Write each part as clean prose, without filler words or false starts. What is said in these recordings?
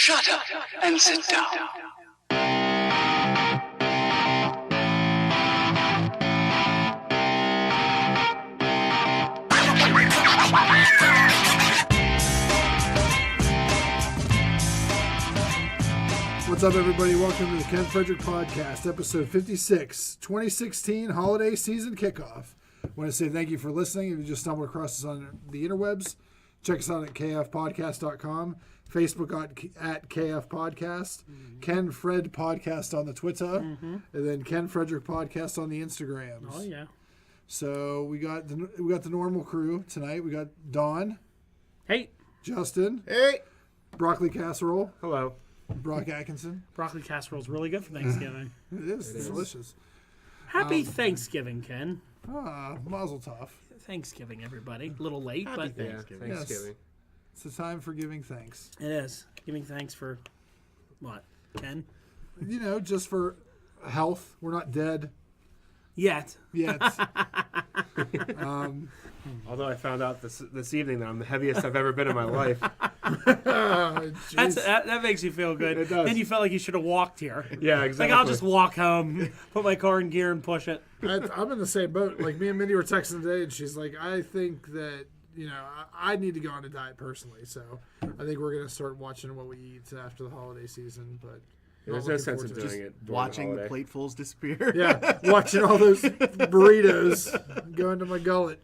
Shut up and sit down. What's up, everybody? Welcome to the Ken Frederick Podcast, episode 56, 2016 holiday season kickoff. I want to say thank you for listening. If you just stumbled across us on the interwebs, check us out at kfpodcast.com, Facebook at KF Podcast, Ken Fred Podcast on the Twitter, and then Ken Frederick Podcast on the Instagrams. Oh, yeah. So we got the normal crew tonight. We got Don. Hey. Justin. Hey. Broccoli Casserole. Hello. Brock Atkinson. Broccoli casserole is really good for Thanksgiving. It is. It's delicious. Happy Thanksgiving, Ken. Mazel tov. Thanksgiving, everybody. A little late, Happy but Thanksgiving. Yes. Thanksgiving. It's a time for giving thanks. it is. Giving thanks for what, Ken? You know, just for health. We're not dead Yet. yet. Although I found out this evening that I'm the heaviest I've ever been in my life. That makes you feel good. It does. Then you felt like you should have walked here. Yeah, exactly. Like, I'll just walk home, put my car in gear, and push it. I'm in the same boat. Like, me and Mindy were texting today, and she's like, I think that, you know, I need to go on a diet personally. So I think we're going to start watching what we eat after the holiday season. But There's no sense in doing it. Watching the platefuls disappear. Yeah, watching all those burritos go into my gullet.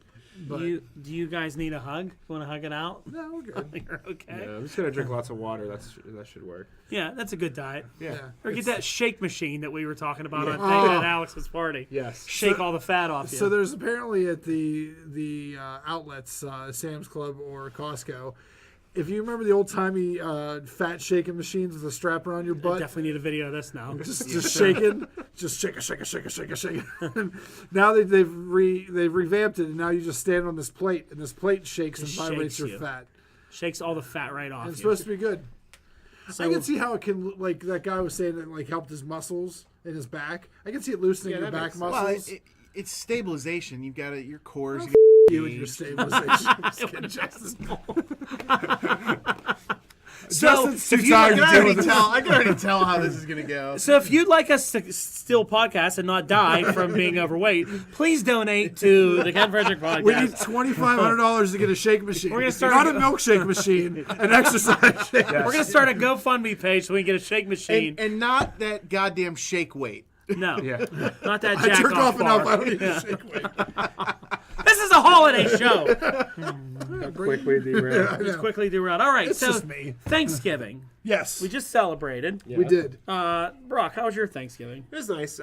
But Do you guys need a hug? You want to hug it out? no, we're good. You're okay. Yeah, I'm just gonna drink lots of water. That should work. Yeah, that's a good diet. Yeah. Or get that shake machine that we were talking about Yeah. at Alex's party. Yes. Shake all the fat off you. So there's apparently at the outlets, Sam's Club or Costco, if you remember the old-timey fat shaking machines with a strap around your I butt, definitely need a video of this now. just shaking, just shake it. Now they've revamped it, and now you just stand on this plate, and this plate shakes and It vibrates shakes your you. fat. Shakes all the fat right off And it's you. supposed to be good. So I can see how it can, like that guy was saying, it like helped his muscles in his back. I can see it loosening Yeah, your that back makes sense. Well, muscles. it's stabilization. You've got your cores. You and your stabilization. So, Justin's too if you- tired to deal with this. I can already tell how this is gonna go. So if you'd like us to still podcast and not die from being overweight, please donate to the Ken Frederick Podcast. We need $2,500 to get a shake machine. We're gonna start not a- a milkshake machine, an exercise shake. We're going to start a GoFundMe page so we can get a shake machine. And not that goddamn shake weight. No, Yeah. not that I jack jerk off off enough. I bar. don't need a shake weight. This is a holiday show. Quickly derail. Just quickly derailed. All right, It's so just me. Thanksgiving. Yes, We just celebrated. we did. Brock, how was your Thanksgiving? It was nice.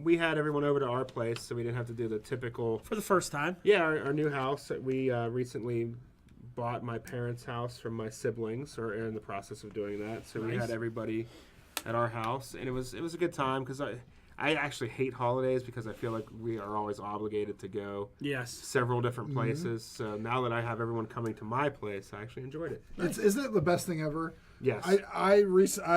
We had everyone over to our place, so we didn't have to do the typical. For the first time. Yeah, our new house. We recently bought my parents' house from my siblings, or are in the process of doing that. So we Nice. had everybody at our house, and it was a good time because I actually hate holidays because I feel like we are always obligated to go Yes. several different places. So now that I have everyone coming to my place, I actually enjoyed it. Isn't it the best thing ever? Yes. I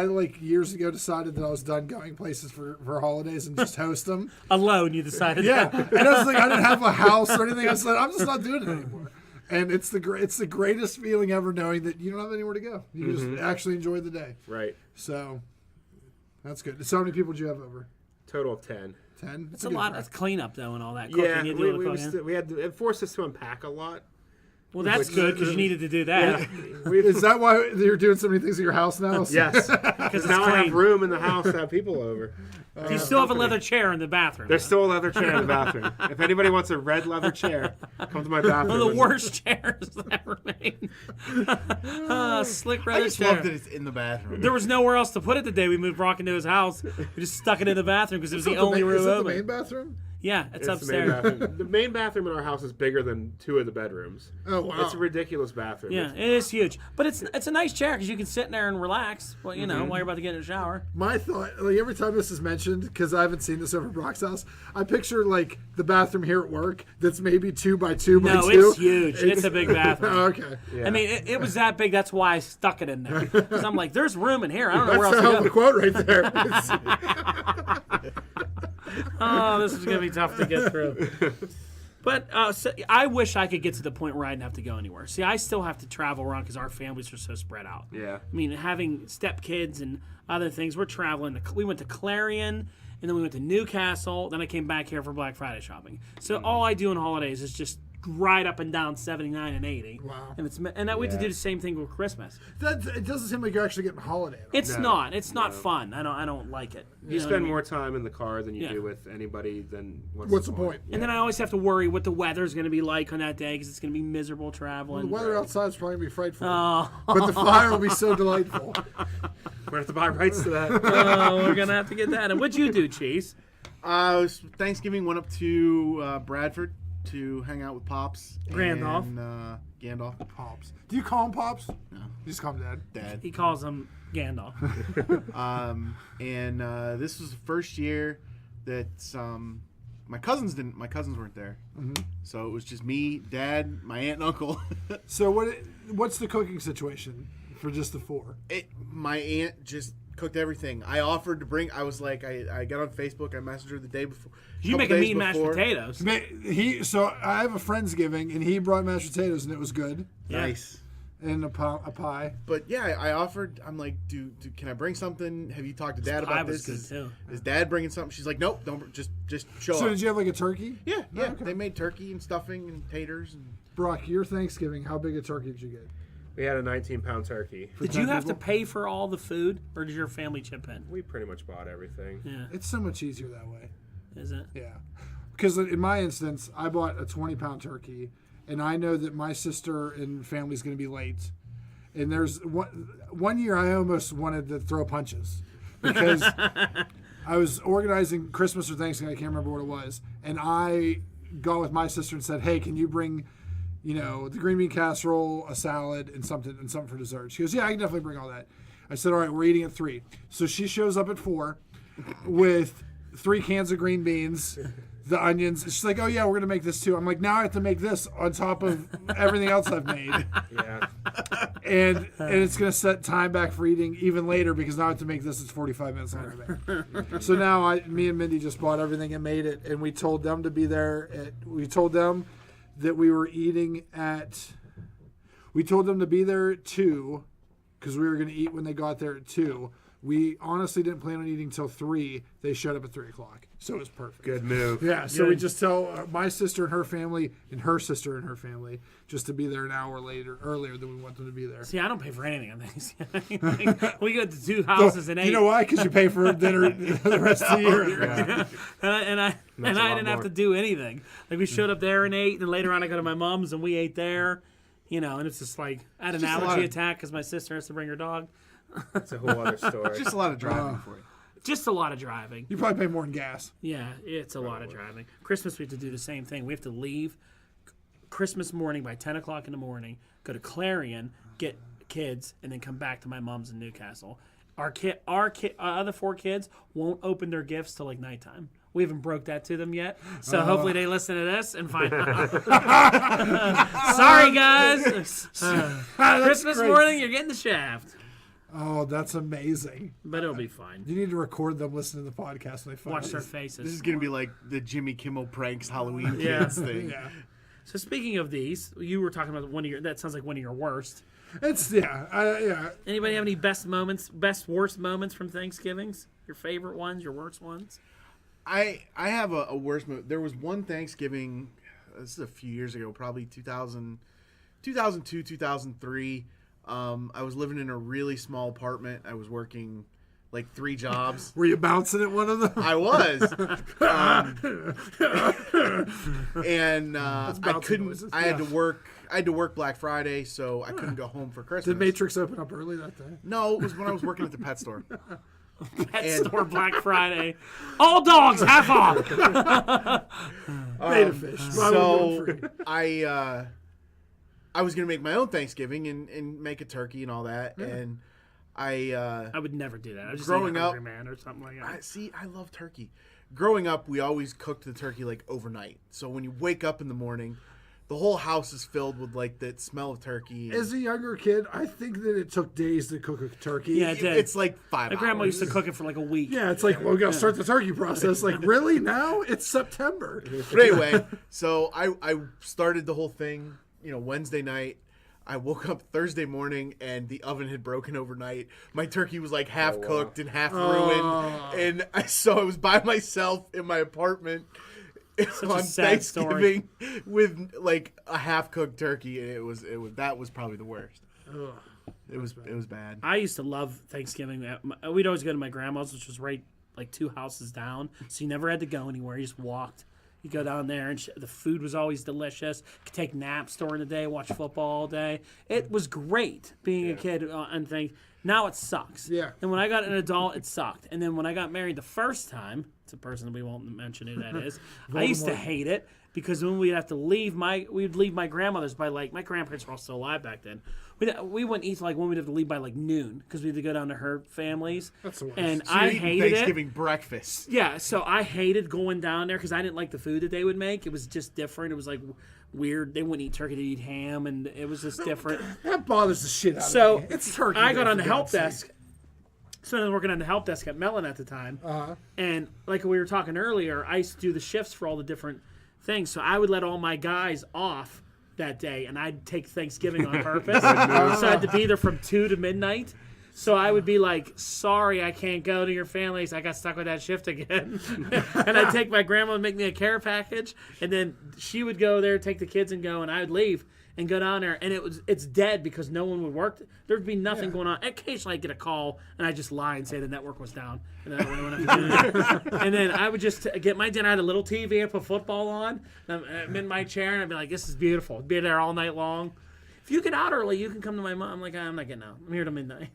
like years ago decided that I was done going places for holidays and just host them. Alone, you decided. Yeah, and I was like, I didn't have a house or anything. I said, I'm just not doing it anymore. And it's the greatest feeling ever knowing that you don't have anywhere to go. You just actually enjoy the day. Right. So that's good. So how many people did you have over? Total of 10. 10? It's a lot of cleanup, though, and all that. Cooking. Yeah, You do all the cooking. we had to, it forced us to unpack a lot. Well, that's good because you needed to do that. Is that why you're doing so many things at your house now? Yes. Because Now it's I clean. have room in the house to have people over. Do you still have a leather chair in the bathroom? There's still a leather chair in the bathroom. If anybody wants a red leather chair, come to my bathroom. one of the worst chairs ever made. Slick I leather just chair. love that it's in the bathroom. There was nowhere else to put it the day we moved Brock into his house. We just stuck it in the bathroom because it was the only room Is it the open. main bathroom? Yeah, it's It's the main upstairs. bathroom. The main bathroom in our house is bigger than 2 of the bedrooms. Oh, wow. It's a ridiculous bathroom. Yeah, It's- it is huge, but it's a nice chair because you can sit in there and relax. Well, you know, while you're about to get in the shower. My thought, like every time this is mentioned, because I haven't seen this over Brock's house, I picture like the bathroom here at work that's maybe 2 by 2 by 2. No, it's huge. It's a big bathroom. Oh, okay. Yeah. I mean, it was that big. That's why I stuck it in there. Because I'm like, there's room in here. I don't know where That's else a hell to of a go. quote right there. Oh, this is gonna be tough to get through. But so I wish I could get to the point where I didn't have to go anywhere. See, I still have to travel around because our families are so spread out. Yeah. I mean, having stepkids and other things, we're traveling. We went to Clarion, and then we went to Newcastle. Then I came back here for Black Friday shopping. So all I do on holidays is just ride up and down 79 and 80. Wow. And I wait to do the same thing with Christmas. It doesn't seem like you're actually getting holiday. It's not. It's not fun. I don't like it. You know what I spend mean? more time in the car than you Yeah. do with anybody. Then What's the point? And then I always have to worry what the weather's going to be like on that day because it's going to be miserable traveling. The weather outside is probably going to be frightful. Oh, But the fire will be so delightful. We have to buy rights to that. we're going to have to get that. And what'd you do, Cheese? Thanksgiving went up to Bradford to hang out with Pops. Gandalf. And Gandalf. Pops. Do you call him Pops? No. You just call him Dad. Dad. He calls him Gandalf. And this was the first year that my cousins weren't there. Mm-hmm. So it was just me, Dad, my aunt and uncle. So what's the cooking situation for just the four? My aunt just cooked everything. I offered to bring. I was like, I got on Facebook. I messaged her the day before. You make a mean mashed potatoes. So I have a Friendsgiving, and he brought mashed potatoes, and it was good. Nice. And a pie. But yeah, I offered. I'm like, can I bring something? Have you talked to Dad about was this? good too. Is Dad bringing something? She's like, nope, don't. Just show So up. did you have like a turkey? Yeah. okay. They made turkey and stuffing and taters and. Brock, your Thanksgiving, how big a turkey did you get? We had a 19-pound turkey. Did you have to pay for all the food, or did your family chip in? We pretty much bought everything. Yeah. It's so much easier that way. Is it? Yeah. Because in my instance, I bought a 20-pound turkey, and I know that my sister and family's going to be late. And there's one year I almost wanted to throw punches because I was organizing Christmas or Thanksgiving, I can't remember what it was, and I got with my sister and said, hey, can you bring, the green bean casserole, a salad, and something for dessert? She goes, yeah, I can definitely bring all that. I said, all right, we're eating at 3. So she shows up at 4 with 3 cans of green beans, the onions. She's like, oh, yeah, we're going to make this too. I'm like, now I have to make this on top of everything else I've made. Yeah. And it's going to set time back for eating even later because now I have to make this. It's 45 minutes longer to make. So now me and Mindy just bought everything and made it. And we told them to be there. We told them that we were eating at... We told them to be there at 2 because we were going to eat when they got there at 2. We honestly didn't plan on eating till 3. They showed up at 3 o'clock. So it was perfect. Good move. Yeah, so we just tell my sister and her family and her sister and her family just to be there an hour earlier than we want them to be there. See, I don't pay for anything on Thanksgiving. We go to 2 houses and 8. You know why? Because you pay for dinner the rest of the year. Yeah. and I didn't have to do anything. Like we showed up there and ate, and then later on I go to my mom's and we ate there. And it's just like I had an allergy attack because my sister has to bring her dog. It's a whole other story. Just a lot of driving for you. Just a lot of driving. You probably pay more in gas. Yeah, it's a lot of driving. Christmas, we have to do the same thing. We have to leave Christmas morning by 10 o'clock in the morning, go to Clarion, get kids, and then come back to my mom's in Newcastle. Our other 4 kids won't open their gifts till like nighttime. We haven't broke that to them yet, so hopefully they listen to this and find out. Sorry, guys. Christmas morning, you're getting the shaft. Oh, that's amazing. But it'll be fine. You need to record them listening to the podcast when they find Watch their this. faces. This is going to be like the Jimmy Kimmel pranks Halloween kids thing. Yeah. So speaking of these, you were talking about that sounds like one of your worst. Yeah. Anybody have any best, worst moments from Thanksgivings? Your favorite ones, your worst ones? I have a worst moment. There was one Thanksgiving, this is a few years ago, probably 2002, 2003. I was living in a really small apartment. I was working like 3 jobs. Were you bouncing at one of them? I was. And I couldn't. noises. I had to work. I had to work Black Friday, so I couldn't go home for Christmas. Did Matrix open up early that day? No, it was when I was working at the pet store. Pet store Black Friday. All dogs, half off. Beta fish. So I was gonna make my own Thanksgiving and make a turkey and all that, and I would never do that. I was just Growing eat up- Hungry Man or something like that. I love turkey. Growing up, we always cooked the turkey like overnight. So when you wake up in the morning, the whole house is filled with like that smell of turkey. As a younger kid, I think that it took days to cook a turkey. Yeah, it did. It's like 5 My hours. grandma used to cook it for like a week. Yeah, it's like, well, we got to start the turkey process. Like, really? Now? It's September. But anyway, so I started the whole thing, Wednesday night. I woke up Thursday morning and the oven had broken overnight. My turkey was like half cooked and half ruined. And I was by myself in my apartment on Thanksgiving with like a half cooked turkey, and that was probably the worst. It was bad. I used to love Thanksgiving. We'd always go to my grandma's, which was right like 2 houses down. So you never had to go anywhere. You just walked. You go down there, and the food was always delicious. Could take naps during the day, watch football all day. It was great being a kid and things. Now it sucks. Yeah. And when I got an adult, it sucked. And then when I got married the first time, it's a person we won't mention who that is. I used to hate it because when we'd have to leave we'd leave my grandmother's by like my grandparents were all still alive back then. We wouldn't eat like when we'd have to leave by like noon because we had to go down to her family's. That's the worst. And So I you're eating hated Thanksgiving it. breakfast. Yeah, so I hated going down there because I didn't like the food that they would make. It was just different. It was like weird. They wouldn't eat turkey; they eat ham, and it was just different. That bothers the shit out of So me. It's turkey. I day, got on for the help God's sake. desk. So I was working on the help desk at Mellon at the time. And like we were talking earlier, I used to do the shifts for all the different things. So I would let all my guys off that day, and I'd take Thanksgiving on purpose. So I had to be there from 2 to midnight. So I would be like, sorry, I can't go to your families. I got stuck with that shift again. And I'd take my grandma and make me a care package. And then she would go there, take the kids and go, and I would leave and go down there. And it's dead because no one would work. There'd be nothing going on. Occasionally I'd get a call, and I'd just lie and say the network was down. And then and then I would just get my dinner. I had a little TV and put football on. And I'm in my chair, and I'd be like, this is beautiful. I'd be there all night long. If you get out early, you can come to my mom. I'm like, I'm not getting out. I'm here till midnight.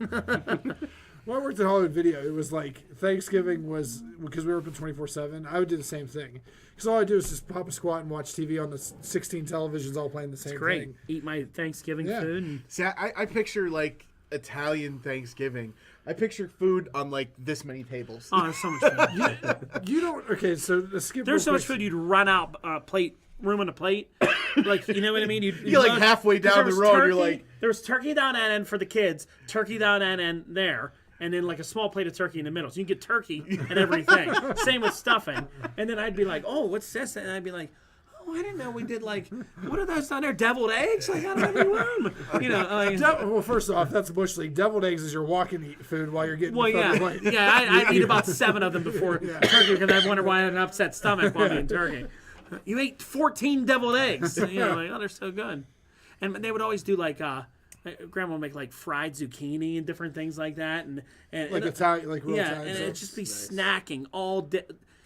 When I worked at Hollywood Video, it was like Thanksgiving was, because we were open 24/7, I would do the same thing. Because all I do is just pop a squat and watch TV on the 16 televisions all playing the same Great. thing. Eat my Thanksgiving food. And See, I picture like Italian Thanksgiving. I picture food on like this many tables. oh, there's so much food. You don't, okay, so the skip. There's so real much quick. food you'd run out room on a plate. Like, you know what I mean? You're like halfway down the road, you're like- There was turkey down that end for the kids, turkey down that end there, and then like a small plate of turkey in the middle. So you can get turkey and everything. Same with stuffing. And then I'd be like, oh, what's this? And I'd be like, oh, I didn't know we did like, what are those down there? Deviled eggs? Like, I don't know. You know, like, Well, first off, that's bush league. Deviled eggs is your walk-in eat food while you're getting. well, the fucking yeah. plate. Yeah, I'd eat about 7 of them before turkey because I wonder why I had an upset stomach while eating turkey. You ate 14 deviled eggs. You know, like, oh, they're so good. And they would always do like, Grandma would make like fried zucchini and different things like that. And Like Italian, like real yeah, Italian. and so- it'd just be snacking all day.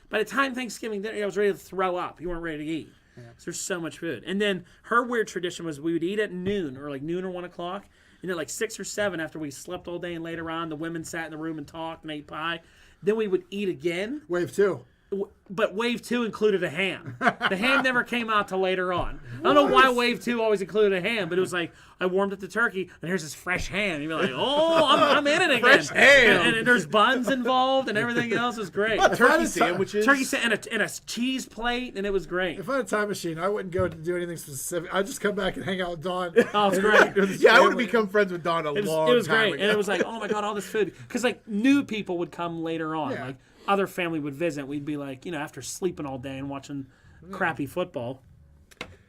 By the time Thanksgiving dinner, I was ready to throw up. You weren't ready to eat. So there's so much food. And then her weird tradition was we would eat at noon or 1 o'clock. And then like 6 or 7 after we slept all day and later on, the women sat in the room and talked and ate pie. Then we would eat again. Wave 2. But Wave 2 included a ham. The ham never came out till later on. I don't know why Wave 2 always included a ham, but it was like, I warmed up the turkey, and here's this fresh ham. You'd be like, oh, I'm in it again. Fresh ham. And there's buns involved, and everything else was great. Turkey sandwiches. And a cheese plate, and it was great. If I had a time machine, I wouldn't go to do anything specific. I'd just come back and hang out with Dawn. Oh, it's great. Yeah, I would have become friends with Don a It long was time great. ago. And it was like, oh my God, all this food. Because like new people would come later on. Yeah. Like other family would visit. We'd be like, after sleeping all day and watching crappy football.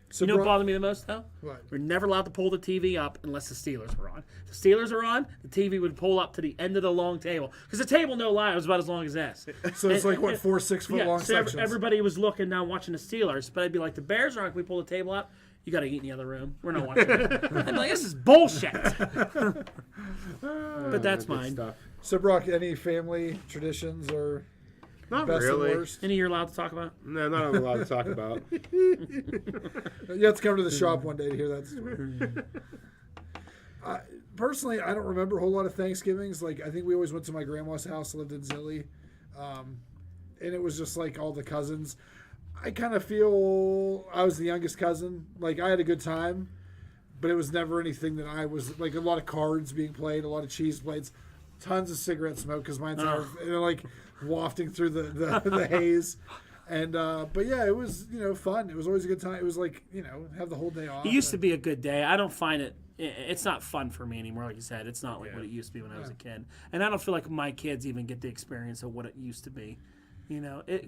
So You know what bothered me the most, though? What? We're never allowed to pull the TV up unless the Steelers were on. If the Steelers are on, the TV would pull up to the end of the long table. Because the table, no lie, was about as long as this. So it's like, what, 4 6 foot long so sections? everybody was looking down watching the Steelers. But I'd be like, the Bears are on. Can we pull the table up? You got to eat in the other room. We're not watching it. I'm like, this is bullshit. But that's mine. Stuff. So, Brock, any family traditions or Not best really. and worst? Any you're allowed to talk about? No, not allowed to talk about. You have to come to the shop one day to hear that story. Personally, I don't remember a whole lot of Thanksgivings. Like, I think we always went to my grandma's house, lived in Zilly. And it was just like all the cousins. I kind of feel I was the youngest cousin. Like, I had a good time, but it was never anything that I was, like, a lot of cards being played, a lot of cheese plates, tons of cigarette smoke because my entire, like, wafting through the haze. And but yeah, it was fun. It was always a good time. It was like have the whole day off. It used to be a good day. I don't find it. It's not fun for me anymore. Like you said, it's not like what it used to be when I was a kid. And I don't feel like my kids even get the experience of what it used to be.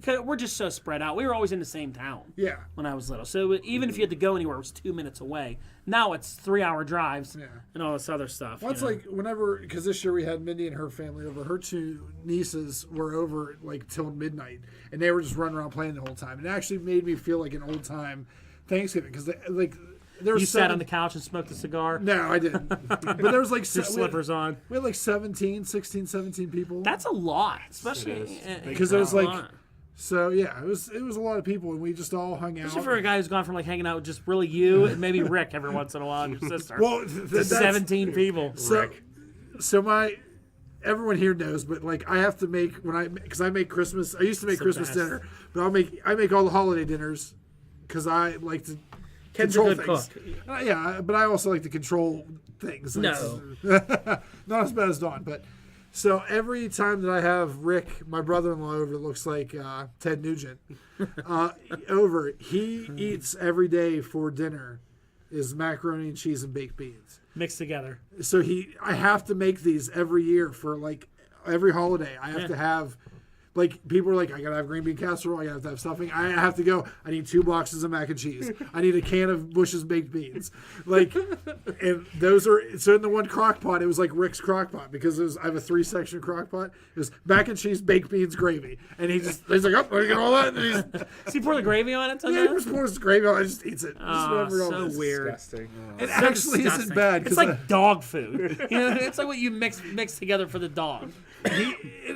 Cause we're just so spread out. We were always in the same town. Yeah. When I was little, so even if you had to go anywhere, it was 2 minutes away. Now it's 3-hour drives and all this other stuff. Well, it's like whenever, because this year we had Mindy and her family over. Her two nieces were over like till midnight, and they were just running around playing the whole time. It actually made me feel like an old time Thanksgiving because you sat on the couch and smoked a cigar. No, I didn't. But there was like your slippers on. We had like 16, 17 people. That's a lot, especially because it was like. So yeah, it was a lot of people, and we just all hung out. Especially for a guy who's gone from like hanging out with just really you and maybe Rick every once in a while and your sister. Well, that's 17 people. So everyone here knows, but like I have to make because I make Christmas. I used to make Christmas dinner, but I make all the holiday dinners because I like to. Ken's a good cook. Yeah, but I also like to control things. No. Not as bad as Dawn, but so every time that I have Rick, my brother-in-law, over, it looks like Ted Nugent, over, he eats every day for dinner is macaroni and cheese and baked beans. Mixed together. So I have to make these every year for like every holiday. I have to have. Like, people are like, I gotta have green bean casserole, I gotta have to have stuffing. I have to go, I need 2 boxes of mac and cheese. I need a can of Bush's baked beans. Like, and those are, so in the one crock pot, it was like Rick's crock pot because I have a 3-section crock pot. It was mac and cheese, baked beans, gravy. And he's like, oh, I get all that. And does he pour the gravy on it sometimes? Yeah, he just pours the gravy on it, just eats it. So weird. Disgusting. It actually isn't bad. It's like dog food. It's like what you mix together for the dog.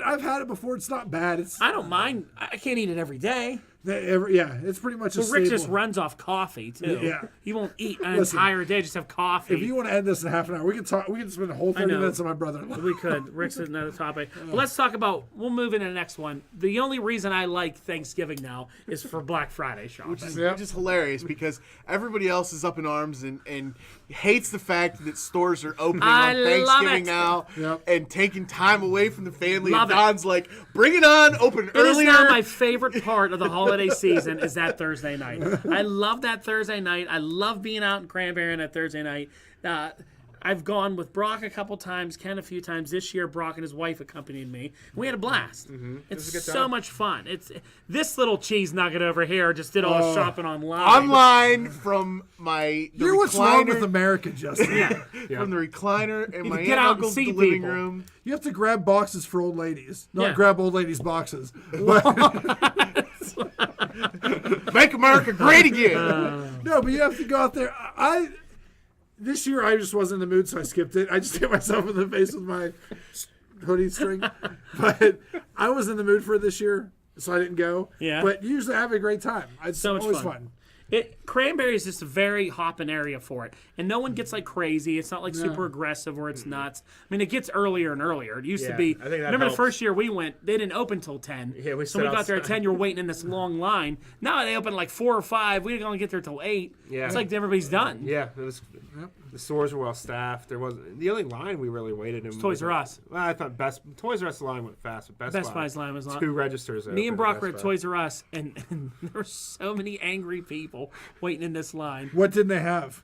I've had it before. It's not bad. I don't mind. I can't eat it every day. It's pretty much a Rick staple. just runs off coffee too. Yeah. He won't eat an entire day. Just have coffee. If you want to end this in half an hour, we can talk. We can spend a whole 30 minutes on my brother-in-law. We could. Rick's another topic. But let's talk about. We'll move into the next one. The only reason I like Thanksgiving now is for Black Friday shopping, which is hilarious because everybody else is up in arms and hates the fact that stores are opening on Thanksgiving now and taking time away from the family. And Don's like, bring it on, open earlier. It is now my favorite part of the holiday season is that Thursday night. I love that Thursday night. I love being out in Cranberry on that Thursday night. I've gone with Brock a couple times, Ken a few times. This year, Brock and his wife accompanied me. We had a blast. Mm-hmm. It's so much fun. This little cheese nugget over here just did all the shopping online from the You're recliner. What's wrong with America, Justin? From the recliner in my get out and uncle's see living people. room. You have to grab boxes for old ladies, not grab old ladies' boxes. Make America great again. No, but you have to go out there. This year I just wasn't in the mood, so I skipped it. I just hit myself in the face with my hoodie string. But I was in the mood for it this year, so I didn't go. Yeah. But usually I have a great time. It's so much always fun. Cranberry is just a very hopping area for it. And no one gets like crazy. It's not like super aggressive or it's nuts. I mean, it gets earlier and earlier. It used to be. I think that remember helps. the first year we went, they didn't open till 10. Yeah, we so we got there at 10, you're waiting in this long line. Now they open like 4 or 5. We didn't only get there till 8. Yeah. It's like everybody's done. Yeah, the stores were well staffed. There wasn't the only line we really waited in. Toys R Us. Well, I thought Toys R Us line went fast, but Best Buy's line was long. 2 registers. Me and open Brock at were Best at Buy. Toys R Us, and there were so many angry people waiting in this line. What didn't they have?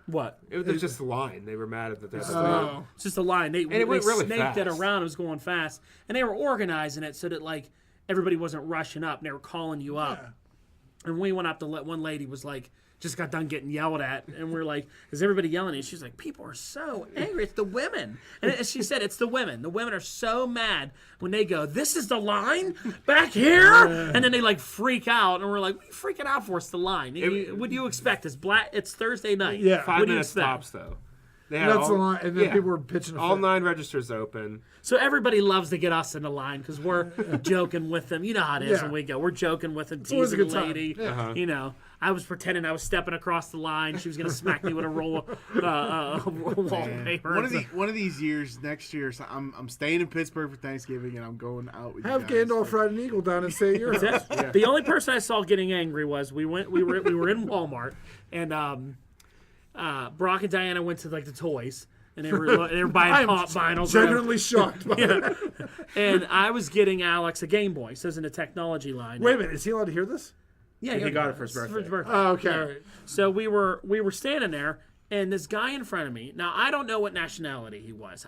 What? It was just the line. They were mad at the Oh. It's just a line. They it went really snaked it fast. around. It was going fast. And they were organizing it so that, like, everybody wasn't rushing up. And they were calling you up. Yeah. And we went up to one lady was like, just got done getting yelled at. And we're like, is everybody yelling at you? She's like, people are so angry. It's the women. And she said, it's the women. The women are so mad when they go, this is the line back here? And then they, like, freak out. And we're like, what are you freaking out for? It's the line. What do you expect? It's Thursday night. Yeah. 5 minutes tops, though. They had That's the line. And then people were pitching all 9 registers open. So everybody loves to get us in the line because we're joking with them. You know how it is Yeah. when we go. We're joking with them, always a teasing the good time. lady. Yeah. You know, I was pretending I was stepping across the line. She was going to smack me with a roll of wallpaper. One of these years, next year, so I'm staying in Pittsburgh for Thanksgiving, and I'm going out with Have you guys. Gandalf ride an eagle down and stay at your house. The only person I saw getting angry was we were in Walmart, and Brock and Diana went to like the toys. and they were buying pop vinyls. Genuinely shocked by it. And I was getting Alex a Game Boy. So it's in the technology line. Wait a minute, is he allowed to hear this? Yeah, He got it for his birthday. Oh, okay. So we were standing there, and this guy in front of me. Now I don't know what nationality he was.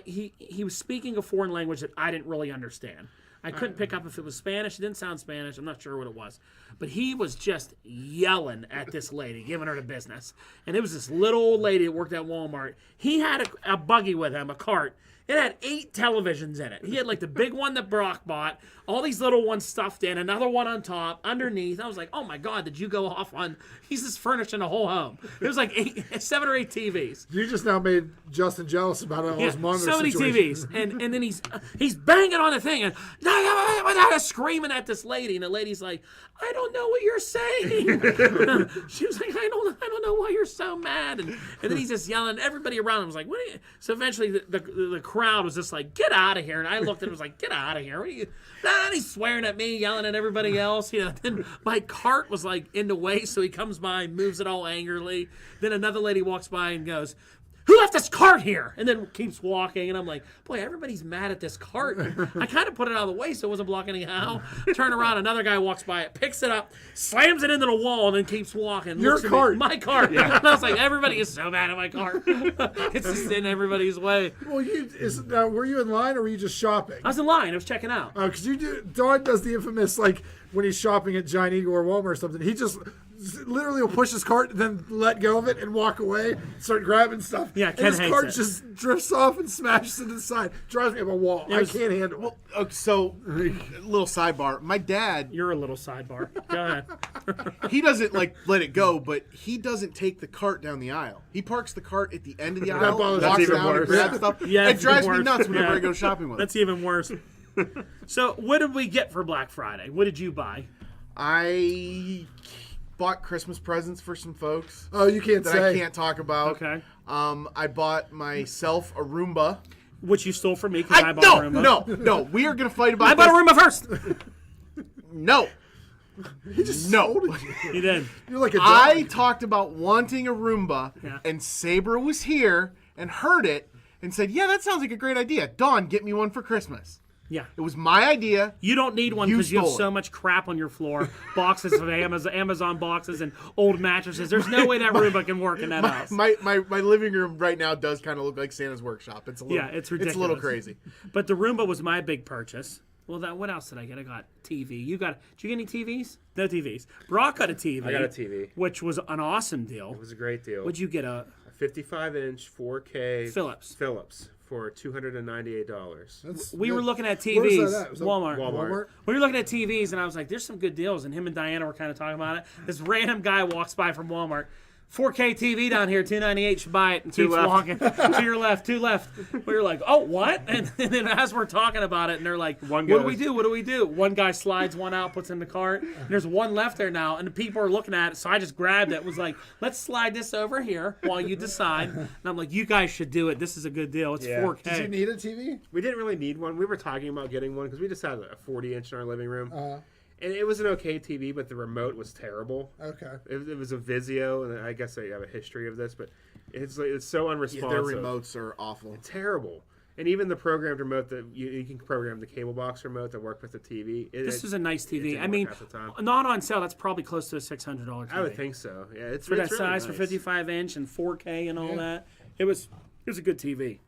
He was speaking a foreign language that I didn't really understand. I couldn't pick up if it was Spanish. It didn't sound Spanish. I'm not sure what it was. But he was just yelling at this lady, giving her the business. And it was this little old lady that worked at Walmart. He had a buggy with him, a cart. It had 8 televisions in it. He had like the big one that Brock bought, all these little ones stuffed in, another one on top, underneath. I was like, oh my God, did you go off on? He's just furnishing a whole home. It was like 7 or 8 TVs. You just now made Justin jealous about all his monitor so many situations. TVs, and then he's banging on the thing and screaming at this lady, and the lady's like, I don't know what you're saying. She was like, I don't know why you're so mad, and then he's just yelling. Everybody around him was like, what? Are you? So eventually the crowd was just like, get out of here, and I looked at him, was like, get out of here. What are you? And he's swearing at me, yelling at everybody else. Then my cart was like in the way, so he comes by, moves it all angrily. Then another lady walks by and goes, who left this cart here? And then keeps walking, and I'm like, boy, everybody's mad at this cart. I kind of put it out of the way so it wasn't blocking anyhow. Turn around, another guy walks by it, picks it up, slams it into the wall, and then keeps walking. Your Looks at cart. me, my cart. Yeah. And I was like, everybody is so mad at my cart. It's just in everybody's way. Well, were you in line or were you just shopping? I was in line. I was checking out. Oh, because Don does the infamous, like, when he's shopping at Giant Eagle or Walmart or something, he just literally will push his cart, then let go of it and walk away, start grabbing stuff. Yeah, Ken and his hates cart it. just drifts off and smashes into the side. Drives me up a wall. I can't handle it. Well, okay, so little sidebar. My dad, You're a little sidebar. Go ahead. he doesn't like let it go, but he doesn't take the cart down the aisle. He parks the cart at the end of the aisle, bothers walks me. That's down even and grabs worse. stuff. Yeah, It it's drives even me worse. nuts whenever Yeah. I go shopping with him. That's even worse. So what did we get for Black Friday? What did you buy? I bought Christmas presents for some folks Oh, you can't that say. I can't talk about. Okay. I bought myself a Roomba. Which you stole from me because I bought a Roomba. No. We are gonna fight about I bought a this. Roomba first. No. He just No. scolded you. You did. You're like a dog. I talked about wanting a Roomba, Yeah. and Saber was here and heard it and said, "Yeah, that sounds like a great idea. Dawn, get me one for Christmas." Yeah. It was my idea. You don't need one You because you have stole so it. much crap on your floor. Boxes of Amazon boxes and old mattresses. There's no way that Roomba can work in that house. My living room right now does kind of look like Santa's workshop. It's a little, Yeah, it's ridiculous. It's a little crazy. But the Roomba was my big purchase. Well, what else did I get? I got TV. Did you get any TVs? No TVs. Brock got a TV. I got a TV. Which was an awesome deal. It was a great deal. What'd you get? A 55-inch 4K Philips. for $298. We were looking at Where was TVs. that at? Was that Walmart. Walmart? We were looking at TVs, and I was like, there's some good deals. And him and Diana were kind of talking about it. This random guy walks by from Walmart. 4K TV down here, $298. Should buy it. And keeps left. walking. To your left, 2 left. We were like, oh, what? And then as we're talking about it, and they're like, One what do goes. we do? What do we do? One guy slides one out, puts it in the cart. And there's one left there now, and the people are looking at it. So I just grabbed it. Was like, let's slide this over here while you decide. And I'm like, you guys should do it. This is a good deal. It's Yeah. 4K. Did you need a TV? We didn't really need one. We were talking about getting one because we just had a 40-inch in our living room. And it was an okay TV, but the remote was terrible. Okay. It was a Vizio, and I guess I have a history of this, but it's so Yeah, unresponsive. their remotes are awful. Terrible. And even the programmed remote that you can program the cable box remote that work with the TV. This is a nice TV. didn't I mean, work half the time. not on sale. That's probably close to a $600 TV. I would think so. Yeah, it's for that really size, for nice. 55-inch and 4K and all that. It was a good TV.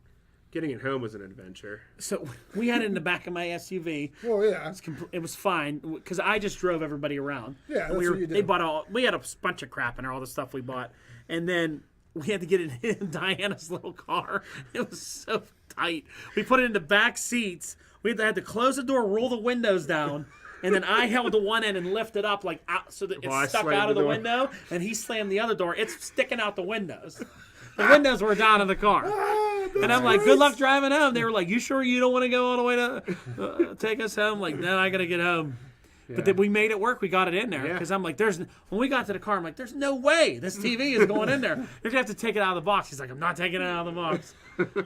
Getting it home was an adventure. So we had it in the back of my SUV. Well, yeah. It was fine because I just drove everybody around. Yeah, And that's what you do. They bought we had a bunch of crap in there, all the stuff we bought, and then we had to get it in Diana's little car. It was so tight. We put it in the back seats. We had to close the door, roll the windows down. And then I held the one end and lifted up like out so that I it stuck slammed out of the the door. window, and he slammed the other door. It's sticking out the windows. The windows were down in the car. And I'm like, good luck driving home. They were like, you sure you don't want to go all the way to take us home? Like, no, I got to get home. But then we made it work. We got it in there. Yeah. Because I'm like, when we got to the car, I'm like, there's no way this TV is going in there. You're going to have to take it out of the box. He's like, I'm not taking it out of the box.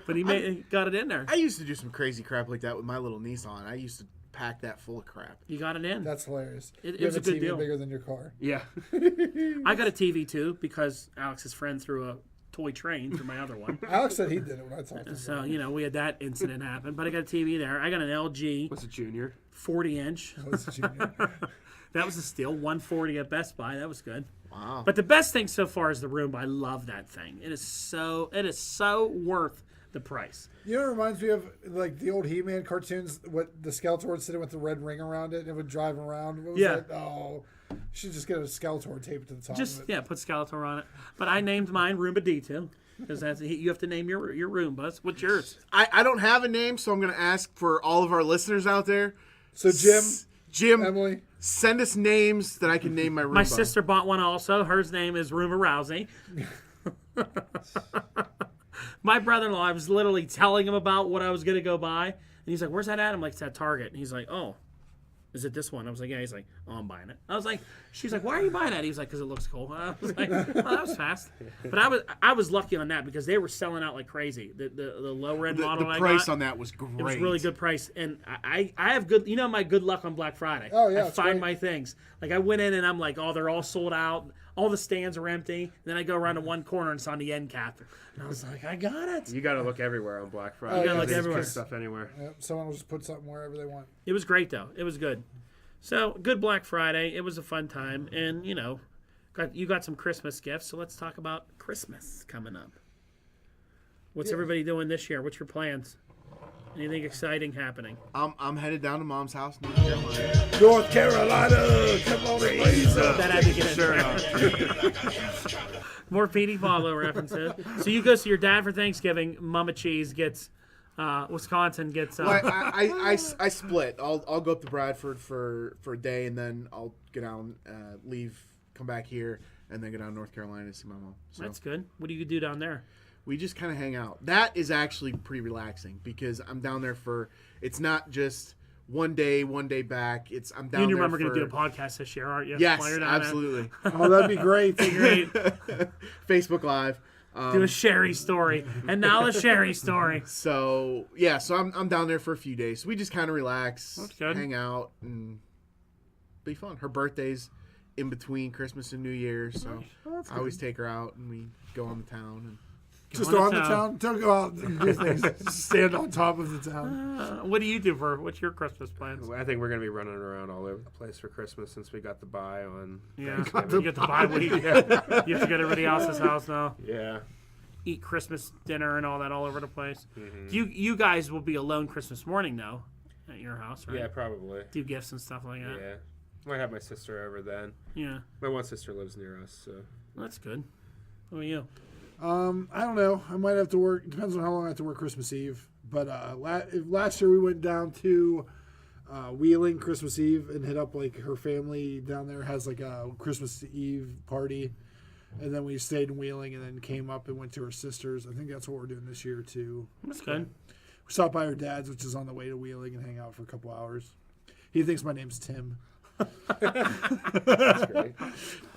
But he got it in there. I used to do some crazy crap like that with my little Nissan. I used to pack that full of crap. You got it in. That's hilarious. It You was have a good TV deal. bigger than your car. Yeah. I got a TV too because Alex's friend threw toy train through my other one. Alex said he did it when I talked to him. So, we had that incident happen. But I got a TV there. I got an LG Was it Junior? 40-inch. That was Junior. That was a steal. 140 at Best Buy. That was good. Wow. But the best thing so far is the Roomba. I love that thing. It is so worth the price. You know what it reminds me of? Like the old He-Man cartoons, what the Skeletor would sit with the red ring around it and it would drive around. What was Yeah. that? Oh, you should just get a Skeletor taped to the top Just, of it. put Skeletor on it. But I named mine Roomba D2. Because you have to name your Roombas. What's yours? I don't have a name, so I'm going to ask for all of our listeners out there. So Jim, Emily, send us names that I can name my Roomba. My sister bought one also. Her name is Roomba Rousey. My brother-in-law, I was literally telling him about what I was going to go buy. And he's like, where's that at? I'm like, it's at Target. And he's like, oh, is it this one? I was like, yeah. He's like, oh, I'm buying it. I was like, she's like, why are you buying that? He was like, because it looks cool. I was like, oh, that was fast. But I was lucky on that because they were selling out like crazy. The low-end model the I price got, on that was great. it was really good price. And I have good, my good luck on Black Friday. Oh, yeah, I it's find great. my things. Like I went in and I'm like, oh, they're all sold out. All the stands are empty. Then I go around to one corner and it's on the end cap. And I was like, I got it. You got to look everywhere on Black Friday. You gotta look They just everywhere. put stuff anywhere. yep, someone will just put something wherever they want. It was great though. It was good. So good Black Friday. It was a fun time, and you got some Christmas gifts. So let's talk about Christmas coming up. What's everybody doing this year? What's your plans? Anything exciting happening? I'm headed down to Mom's house, North Carolina. North Carolina, come on, please. That had to get in there. More Petey Paulo references. So you go see your dad for Thanksgiving. Mama Cheese gets. Wisconsin gets. Well, I split. I'll go up to Bradford for a day, and then I'll get down, leave, come back here, and then go down to North Carolina to see my mom. So That's good. What do you do down there? we just kind of hang out. That is actually pretty relaxing because I'm down there for. It's not just one day back. I'm down. You and your there mom are going for, to do a podcast this year, aren't you? Yes, While you're down there? absolutely. Oh, that'd be great. Great. Facebook Live. Do a Sherry story, and now a Sherry story. So yeah, so I'm down there for a few days. So we just kind of relax, That's good. hang out, and be fun. Her birthday's in between Christmas and New Year's, so I always take her out and we go on the town. And Just on on the the town. Don't go out and do things. Just stand on top of the town. What do you do what's your Christmas plans? I think we're going to be running around all over the place for Christmas since we got the buy on. Yeah, Thanksgiving. you get the bye week. You have to go to everybody else's house now. Yeah. Eat Christmas dinner and all that all over the place. Mm-hmm. You guys will be alone Christmas morning though, at your house, right? Yeah, probably. Do gifts and stuff like that. Yeah. Might have my sister over then. Yeah, My one sister lives near us, so. well, that's good. What about you? I don't know. I might have to work. Depends on how long I have to work Christmas Eve. But last year we went down to Wheeling Christmas Eve and hit up like her family down there has like a Christmas Eve party, and then we stayed in Wheeling and then came up and went to her sister's. I think that's what we're doing this year too. That's good. We stopped by her dad's, which is on the way to Wheeling, and hang out for a couple hours. He thinks my name's Tim. That's great.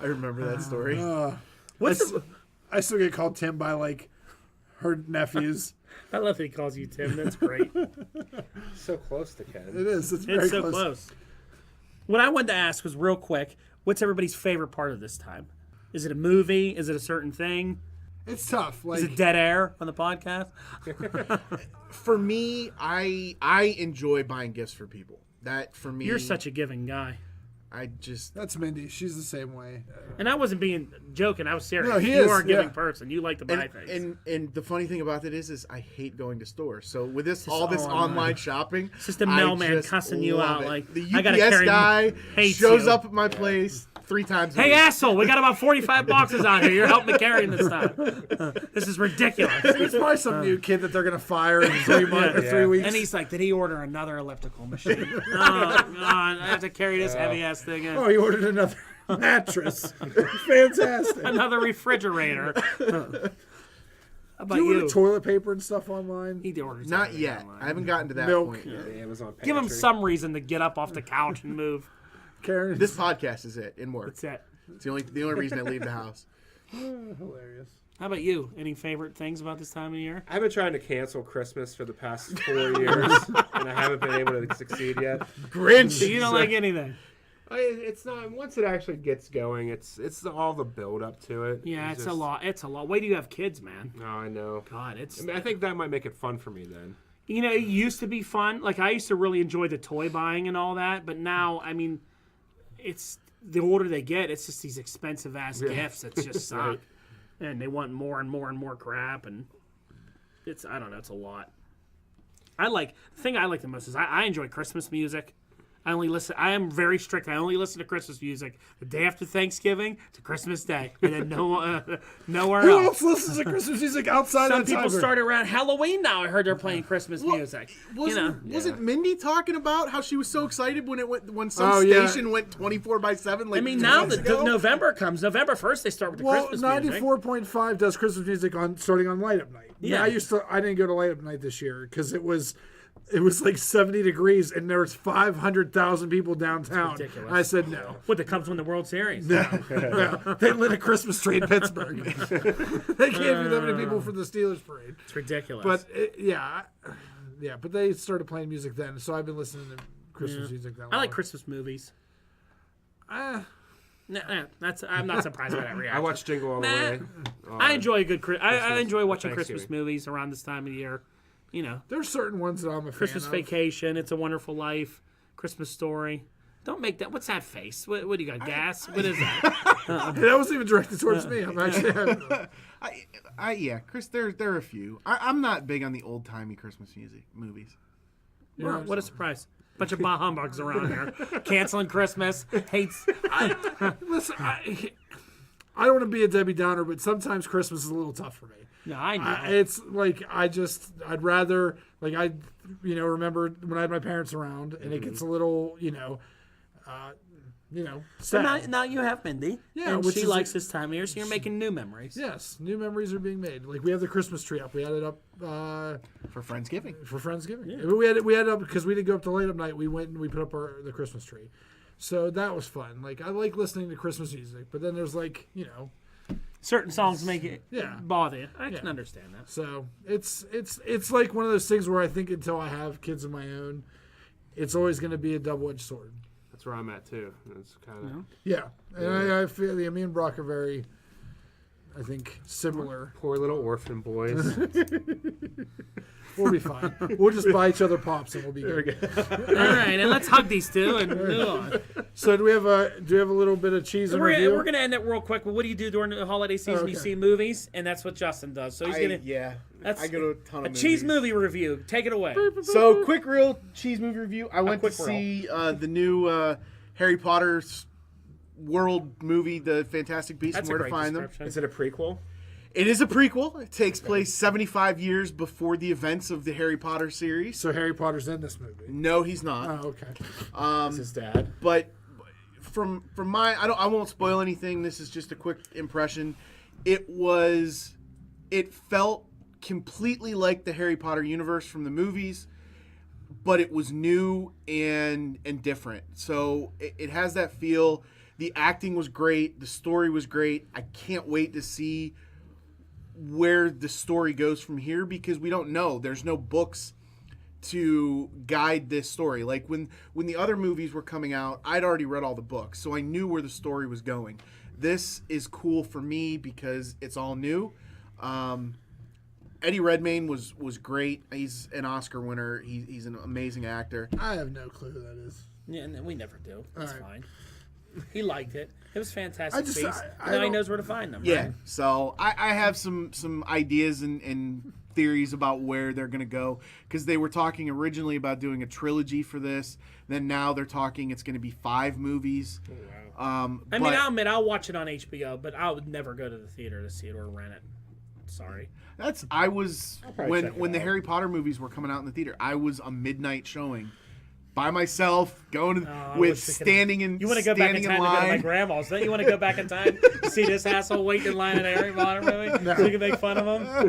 I remember that story. I still get called Tim by like her nephews. I love that he calls you Tim. That's great. So close to Ken. It is. It's very It's so close. What I wanted to ask was real quick. What's everybody's favorite part of this time? Is it a movie? Is it a certain thing? It's tough. Like Is it dead air on the podcast? For me, I enjoy buying gifts for people. That for me, You're such a giving guy. I just that's Mindy. She's the same way. And I wasn't being joking. I was serious. No, he you is, are a giving yeah. person. You like to buy things. and the funny thing about it is I hate going to stores. So with this all this online. online shopping, It's just a I mailman just cussing you love out it. like, the I gotta UPS carry guy hates shows you. up at my place 3 times. A Hey, week. asshole, we got about 45 boxes out here. You're helping me carry this time. This is ridiculous. It's probably some new kid that they're gonna fire in 3 months or 3 weeks. And he's like, did he order another elliptical machine? Oh, God, I have to carry this heavy-ass thing in. Oh, he ordered another mattress. Fantastic. Another refrigerator. How about Do you you? order toilet paper and stuff online? He orders Not everything yet. online. I haven't gotten to that Milk. point yet. The Amazon pantry. Give him some reason to get up off the couch and move. Karen, This podcast is it in work. That's it. It's the only reason I leave the house. hilarious. How about you? Any favorite things about this time of year? I've been trying to cancel Christmas for the past 4 years, and I haven't been able to succeed yet. Grinch. You don't like anything. It's not. Once it actually gets going, it's all the build up to it. Yeah, it's a lot. It's a lot. Wait till you have kids, man. Oh, I know. God, it's. I think that might make it fun for me then. You know, it used to be fun. Like, I used to really enjoy the toy buying and all that, but now, I mean, it's the older they get, it's just these expensive ass gifts that just suck, Right. and they want more and more and more crap, and I don't know, it's a lot. The thing I like the most is I enjoy Christmas music. I am very strict. I only listen to Christmas music the day after Thanksgiving to Christmas Day, and then nowhere Who else. else listens to Christmas music outside Some that people time? start around Halloween now. I heard they're playing Christmas music. Wasn't Mindy talking about how she was so excited when some Oh, yeah. station went 24/7? Like I mean, 2 now weeks that ago? November comes, November 1st, they start with the Well, Christmas music. 94.5 does Christmas music starting on Light Up Night. Yeah. I didn't go to Light Up Night this year because it was like 70 degrees and there was 500,000 people downtown. ridiculous. I said no. What, that comes from the World Series? No. They lit a Christmas tree in Pittsburgh. They gave you that many people for the Steelers parade. It's ridiculous. But but they started playing music then, so I've been listening to Christmas music that long. I like Christmas movies. I'm not surprised by that reaction. I watch Jingle All the Way. I enjoy a good. I enjoy watching Thanksgiving. Christmas movies around this time of year. You know, There's certain ones that I'm a fan Christmas of. Vacation, It's a Wonderful Life, Christmas Story. Don't make that. What's that face? What do you got? Gas? What is that? That wasn't even directed towards me. I'm actually Chris, there are a few. I'm not big on the old timey Christmas movies. Well, what a surprise! Bunch of bah humbugs around here, canceling Christmas. Hates. Listen, I don't want to be a Debbie Downer, but sometimes Christmas is a little tough for me. No, I know. It's like I'd rather remember when I had my parents around, and it gets a little sad. Now you have Mindy. Yeah, and which she is- likes this time of year, so you're making new memories. Yes, new memories are being made. Like we have the Christmas tree up. We had it up For Friendsgiving. for Friendsgiving. Yeah. We had it up because we didn't go up to Light Up Night. We went and we put up the Christmas tree. So that was fun. Like I like listening to Christmas music, but then there's Certain songs make it Yeah. bother you. I can understand that. so it's like one of those things where I think until I have kids of my own, it's always going to be a double-edged sword. That's where I'm at too. It's kind of Yeah, and I feel me and Brock are very, I think, similar. poor little orphan boys. We'll be fine. We'll just buy each other pops and we'll be good. All right, and let's hug these two and move on. So do we have a little bit of cheese and review? We're gonna end it real quick. But what do you do during the holiday season? You Okay. see movies, and that's what Justin does. So he's gonna That's I go to a ton of a cheese movies. movie review. Take it away. So, quick, real cheese movie review. I went to quick see the new Harry Potter world movie, The Fantastic Beasts That's and a Where to great Find Them. description. Is it a prequel? It is a prequel. It takes place 75 years before the events of the Harry Potter series. So Harry Potter's in this movie. No, he's not. Oh, okay. Is his dad? But from my, I won't spoil anything. This is just a quick impression. It felt completely like the Harry Potter universe from the movies, but it was new and different. So it has that feel. The acting was great. The story was great. I can't wait to see where the story goes from here because we don't know. There's no books to guide this story. Like when the other movies were coming out, I'd already read all the books, so I knew where the story was going. This is cool for me because it's all new. Eddie Redmayne was great. He's an Oscar winner. He's an amazing actor. I have no clue who that is. Yeah, and we never do. That's All right. fine. He liked it. It was fantastic. just- Beasts. I Now he don't- knows where to find them. Yeah. Right? So I have some ideas and theories about where they're going to go because they were talking originally about doing a trilogy for this. Then now they're talking it's going to be 5 movies. I mean, I'll admit I'll watch it on HBO, but I would never go to the theater to see it or rent it. Sorry. I was probably check it when the out. Harry Potter movies were coming out in the theater. I was a midnight showing by myself, going to, I with wish we could've- standing in You want to go back in standing time to go to my line. grandma's? Don't you want to go back in time to see this asshole waiting in line in a Harry Potter movie so you can make fun of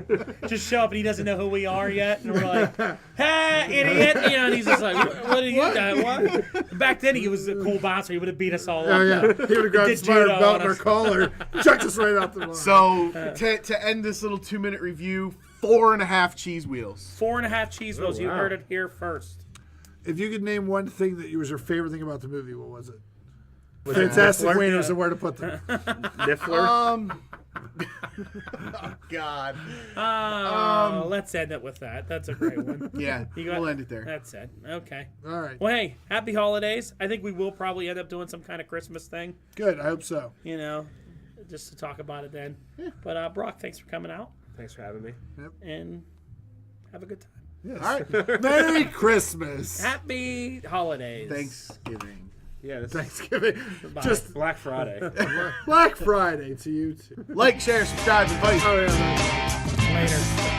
him? Just show up and he doesn't know who we are yet, and we're like, "Hey, idiot!" You know, and he's just like, "What are you doing? What?" Back then he was a cool bouncer. He would have beat us all Oh up. yeah, he would have Did grabbed his belt judo and on our us. collar, chucked us right out the line. So to end this little 2-minute review, 4.5 cheese wheels. 4.5 cheese wheels. You wow. heard it here first. If you could name one thing that was your favorite thing about the movie, what was it? Fantastic Niffler? wieners and where to put them. Niffler. Oh, God. Let's end it with that. That's a great one. Yeah, You got- we'll end it there. That's it. Okay. All right. Well, hey, happy holidays. I think we will probably end up doing some kind of Christmas thing, Good. I hope so. you know, just to talk about it then. But, Brock, thanks for coming out, Thanks for having me. and have a good time. Yes. All right. Merry Christmas. Happy holidays. Thanksgiving. Yeah, this is Thanksgiving. Bye. Just Black Friday. Black Friday to you too. Like, share, subscribe, and fight. Oh, yeah. Later.